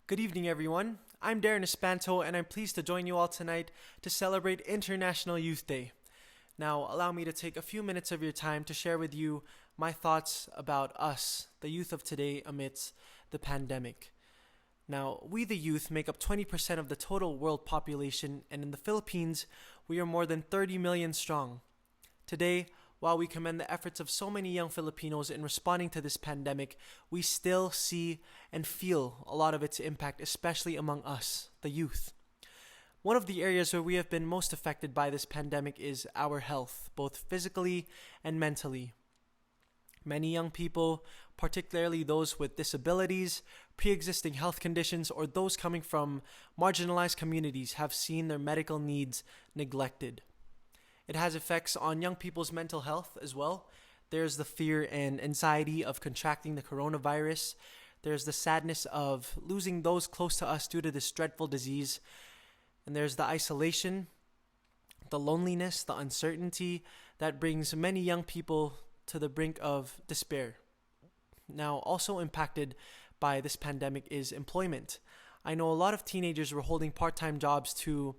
Good evening, everyone. I'm Darren Espanto, and I'm pleased to join you all tonight to celebrate International Youth Day. Now, allow me to take a few minutes of your time to share with you my thoughts about us, the youth of today, amidst the pandemic. Now, we the youth make up 20% of the total world population, and in the Philippines, we are more than 30 million strong. Today, while we commend the efforts of so many young Filipinos in responding to this pandemic, we still see and feel a lot of its impact, especially among us, the youth. One of the areas where we have been most affected by this pandemic is our health, both physically and mentally. Many young people, particularly those with disabilities, pre-existing health conditions, or those coming from marginalized communities, have seen their medical needs neglected. It has effects on young people's mental health as well. There's the fear and anxiety of contracting the coronavirus. There's the sadness of losing those close to us due to this dreadful disease. And there's the isolation, the loneliness, the uncertainty that brings many young people to the brink of despair. Now, also impacted by this pandemic is employment. I know a lot of teenagers were holding part-time jobs to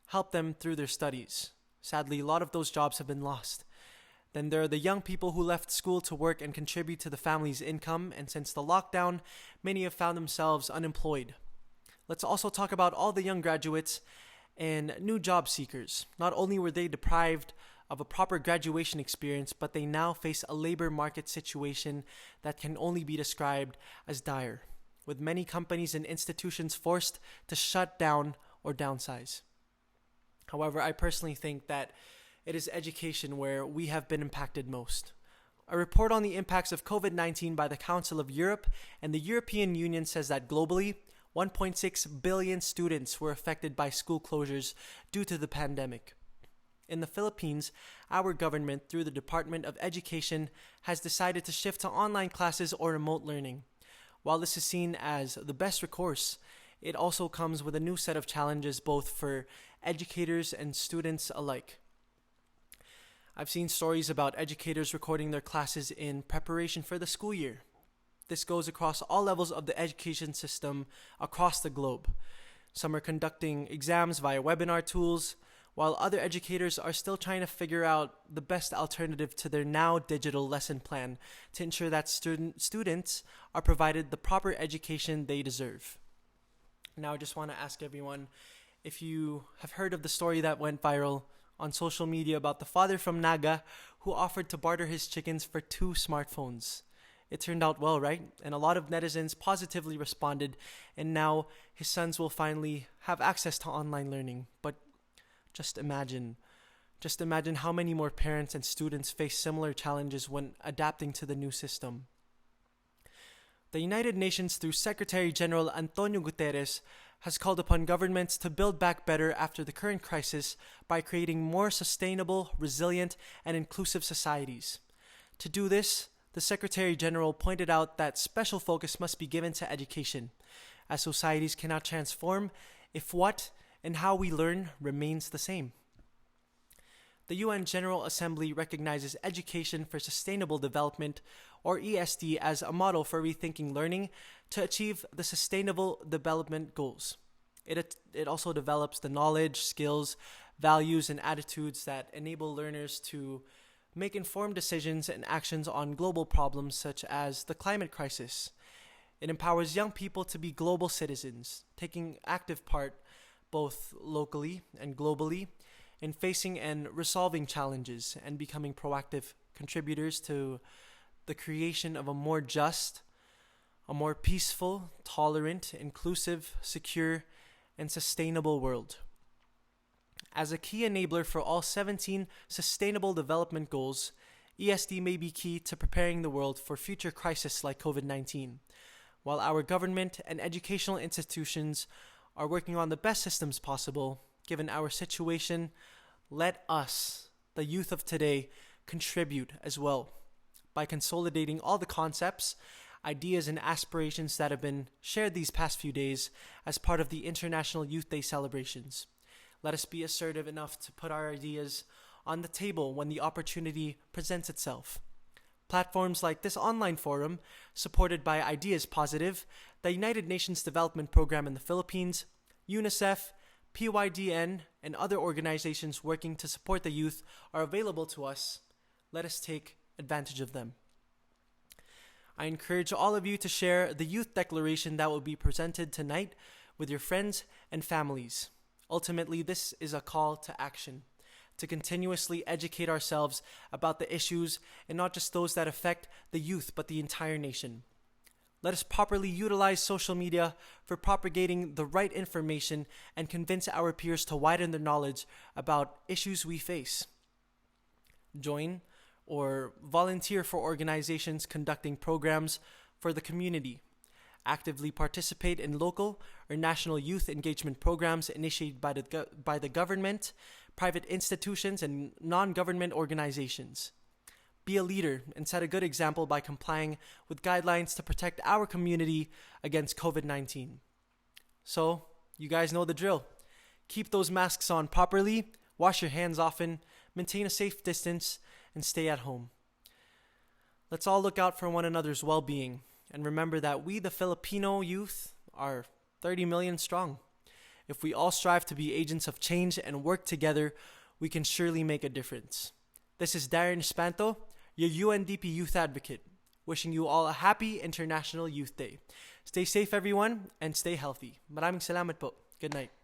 help them through their studies. Sadly, a lot of those jobs have been lost. Then there are the young people who left school to work and contribute to the family's income, and since the lockdown, many have found themselves unemployed. Let's also talk about all the young graduates and new job seekers. Not only were they deprived of a proper graduation experience, but they now face a labor market situation that can only be described as dire, with many companies and institutions forced to shut down or downsize. However, I personally think that it is education where we have been impacted most. A report on the impacts of COVID-19 by the Council of Europe and the European Union says that globally, 1.6 billion students were affected by school closures due to the pandemic. In the Philippines, our government, through the Department of Education, has decided to shift to online classes or remote learning. While this is seen as the best recourse, it also comes with a new set of challenges both for educators and students alike. I've seen stories about educators recording their classes in preparation for the school year. This goes across all levels of the education system across the globe. Some are conducting exams via webinar tools, while other educators are still trying to figure out the best alternative to their now digital lesson plan to ensure that students are provided the proper education they deserve. Now, I just want to ask everyone if you have heard of the story that went viral on social media about the father from Naga who offered to barter his chickens for 2 smartphones. It turned out well, right? And a lot of netizens positively responded, and now his sons will finally have access to online learning. But just imagine how many more parents and students face similar challenges when adapting to the new system. The United Nations, through Secretary General Antonio Guterres, has called upon governments to build back better after the current crisis by creating more sustainable, resilient, and inclusive societies. To do this, the Secretary General pointed out that special focus must be given to education, as societies cannot transform if what and how we learn remains the same. The UN General Assembly recognizes Education for Sustainable Development, or ESD, as a model for rethinking learning to achieve the Sustainable Development Goals. It also develops the knowledge, skills, values, and attitudes that enable learners to make informed decisions and actions on global problems such as the climate crisis. It empowers young people to be global citizens, taking active part both locally and globally in facing and resolving challenges and becoming proactive contributors to the creation of a more just, a more peaceful, tolerant, inclusive, secure, and sustainable world. As a key enabler for all 17 Sustainable Development Goals, ESD may be key to preparing the world for future crises like COVID-19. While our government and educational institutions are working on the best systems possible, given our situation, let us, the youth of today, contribute as well by consolidating all the concepts, ideas, and aspirations that have been shared these past few days as part of the International Youth Day celebrations. Let us be assertive enough to put our ideas on the table when the opportunity presents itself. Platforms like this online forum, supported by Ideas Positive, the United Nations Development Program in the Philippines, UNICEF, PYDN, and other organizations working to support the youth are available to us. Let us take advantage of them. I encourage all of you to share the youth declaration that will be presented tonight with your friends and families. Ultimately, this is a call to action, to continuously educate ourselves about the issues and not just those that affect the youth, but the entire nation. Let us properly utilize social media for propagating the right information and convince our peers to widen their knowledge about issues we face. Join or volunteer for organizations conducting programs for the community. Actively participate in local or national youth engagement programs initiated by the government, private institutions, and non-government organizations. Be a leader and set a good example by complying with guidelines to protect our community against COVID-19. So, you guys know the drill. Keep those masks on properly, wash your hands often, maintain a safe distance, and stay at home. Let's all look out for one another's well-being and remember that we, the Filipino youth, are 30 million strong. If we all strive to be agents of change and work together, we can surely make a difference. This is Darren Espanto, your UNDP Youth Advocate, wishing you all a happy International Youth Day. Stay safe, everyone, and stay healthy. Maraming salamat po. Good night.